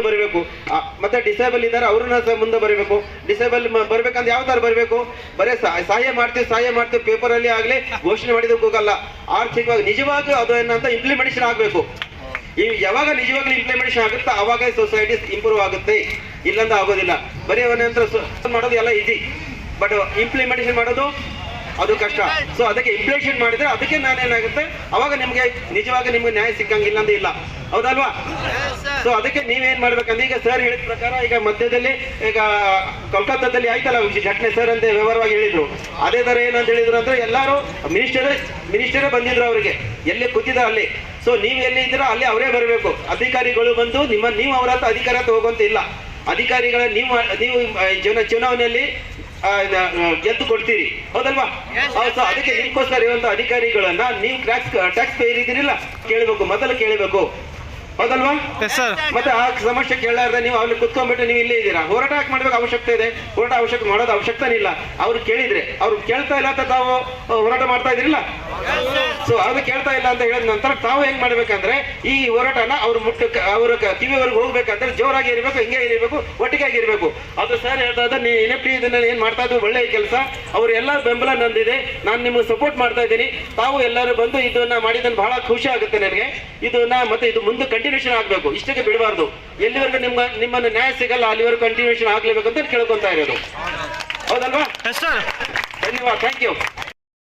ಬರಬೇಕು. ಮತ್ತೆ ಡಿಸೇಬಲ್ ಇದ್ದಾರೆ ಅವ್ರನ್ನ ಸಹ ಮುಂದೆ ಬರಬೇಕು. ಡಿಸೇಬಲ್ ಬರ್ಬೇಕಂದ್ರೆ ಯಾವ ತರ ಬರಬೇಕು? ಬರೇ ಸಹಾಯ ಮಾಡ್ತೀವಿ ಪೇಪರ್ ಅಲ್ಲಿ ಆಗ್ಲಿ ಘೋಷಣೆ ಮಾಡಿದಕ್ಕೆ ಹೋಗಲ್ಲ. ಆರ್ಥಿಕವಾಗಿ ನಿಜವಾಗಿ ಅದು ಏನಂತ ಇಂಪ್ಲಿಮೆಂಟೇಷನ್ ಆಗ್ಬೇಕು. ಯಾವಾಗ ನಿಜವಾಗ್ಲೂ ಇಂಪ್ಲಿಮೆಂಟೇಷನ್ ಆಗುತ್ತಾ ಅವಾಗ ಸೊಸೈಟಿ ಇಂಪ್ರೂವ್ ಆಗುತ್ತೆ, ಇಲ್ಲಂತ ಆಗೋದಿಲ್ಲ. ಬರೀ ಅವನಂತರ ಮಾಡೋದು ಎಲ್ಲ ಈಸಿ, ಬಟ್ ಇಂಪ್ಲಿಮೆಂಟೇಷನ್ ಮಾಡೋದು ಅದು ಕಷ್ಟ. ಸೊ ಅದಕ್ಕೆ ಇಂಪ್ಲಿಮೆಂಟೇಷನ್ ಮಾಡಿದ್ರೆ ಅದಕ್ಕೆ ನಾನೇನಾಗುತ್ತೆ ಅವಾಗ ನಿಮ್ಗೆ ನಿಜವಾಗಿ ನಿಮ್ಗೆ ನ್ಯಾಯ ಸಿಕ್ಕಂಗಿಲ್ಲ ಅಂತ ಇಲ್ಲ, ಹೌದಲ್ವಾ? ಸೊ ಅದಕ್ಕೆ ನೀವೇನ್ ಮಾಡ್ಬೇಕಂದ್ರೆ ಈಗ ಸರ್ ಹೇಳಿದ ಪ್ರಕಾರ ಈಗ ಮಧ್ಯದಲ್ಲಿ ಈಗ ಕೋಲ್ಕತ್ತಾದಲ್ಲಿ ಆಯ್ತಲ್ಲ ಘಟನೆ ಸರ್ ಅಂತ ವಿವರವಾಗಿ ಹೇಳಿದ್ರು. ಅದೇ ತರ ಏನಂತ ಹೇಳಿದ್ರು ಅಂದ್ರೆ ಎಲ್ಲಾರು ಮಿನಿಸ್ಟರೇ ಬಂದಿದ್ರು ಅವರಿಗೆ, ಎಲ್ಲಿ ಕೂತಿದ್ರು ಅಲ್ಲಿ. ಸೊ ನೀವ್ ಎಲ್ಲಿ ಇದ್ದೀರಾ ಅಲ್ಲಿ ಅವರೇ ಬರಬೇಕು. ಅಧಿಕಾರಿಗಳು ಬಂದು ನೀವು ಅವರ ಹತ್ರ ಅಧಿಕಾರ ತಗೋಂತ ಇಲ್ಲ. ಅಧಿಕಾರಿಗಳ ನೀವು ಚುನಾವಣೆಯಲ್ಲಿ ಗೆದ್ದು ಕೊಡ್ತೀರಿ, ಹೌದಲ್ವಾ? ಸೊ ಅದಕ್ಕೆ ನಿಮ್ಗೋಸ್ಕರ ಇರುವಂತ ಅಧಿಕಾರಿಗಳನ್ನ ನೀವು ಟ್ಯಾಕ್ಸ್ ಪೇಯರ್ ಇದ್ದೀರಿಲ್ಲ ಕೇಳಬೇಕು, ಮೊದಲು ಕೇಳಬೇಕು, ಹೌದಲ್ವಾ? ಮತ್ತೆ ಆ ಸಮಸ್ಯೆ ಕೇಳಾರ್ದೆ ನೀವು ಅಲ್ಲಿ ಕುತ್ಕೊಂಡ್ಬಿಟ್ಟು ನೀವು ಇಲ್ಲೇ ಇದ್ದೀರಾ. ಹೋರಾಟ ಯಾಕೆ ಮಾಡ್ಬೇಕು ಅವಶ್ಯಕತೆ ಇದೆ? ಹೋರಾಟ ಮಾಡೋದು ಅವಶ್ಯಕತೆ ಇಲ್ಲ. ಅವ್ರು ಕೇಳಿದ್ರೆ ಅವ್ರು ಕೇಳ್ತಾ ಇಲ್ಲ ಅಂತ ತಾವು ಹೋರಾಟ ಮಾಡ್ತಾ ಇದ್ರಿಲ್ಲ. ಸೊ ಅದು ಕೇಳ್ತಾ ಇಲ್ಲ ಅಂತ ಹೇಳಿದ ನಂತರ ತಾವು ಹೆಂಗ್ ಮಾಡ್ಬೇಕಂದ್ರೆ ಈ ಹೋರಾಟನ ಅವ್ರ ಕಿವಿವರೆಗೂ ಹೋಗ್ಬೇಕಂದ್ರೆ ಜೋರಾಗಿ ಇರಬೇಕು, ಹಿಂಗೆ ಇರಬೇಕು, ಒಟ್ಟಿಗಾಗಿ ಇರಬೇಕು. ಅದು ಸರ್ ಹೇಳ್ತಾ ಇದ್ದ ಎನ್ಎಫ್ಟಿ ಇದನ್ನ ಏನ್ ಮಾಡ್ತಾ ಇದ್ರು ಒಳ್ಳೆ ಕೆಲಸ. ಅವ್ರು ಎಲ್ಲರ ಬೆಂಬಲ ನಂದಿದೆ, ನಾನು ನಿಮ್ಗೆ ಸಪೋರ್ಟ್ ಮಾಡ್ತಾ ಇದ್ದೀನಿ. ತಾವು ಎಲ್ಲರೂ ಬಂದು ಇದನ್ನ ಮಾಡಿದ್ದನ್ನು ಬಹಳ ಖುಷಿ ಆಗುತ್ತೆ ನನಗೆ. ಇದನ್ನ ಮತ್ತೆ ಇದು ಮುಂದೆ ಕಂಟಿನ್ಯೂಷನ್ ಆಗ್ಬೇಕು, ಇಷ್ಟಕ್ಕೆ ಬಿಡಬಾರ್ದು. ಎಲ್ಲಿವರೆಗೂ ನಿಮ್ಮನ್ನು ನ್ಯಾಯ ಸಿಗಲ್ಲ ಅಲ್ಲಿವರೆಗೂ ಕಂಟಿನ್ಯೂಷನ್ ಆಗ್ಲೇಬೇಕು ಅಂತ ಕೇಳ್ಕೊಂತಾ ಇರೋದು, ಹೌದಲ್ವಾ? ಧನ್ಯವಾದ, ಥ್ಯಾಂಕ್ ಯು.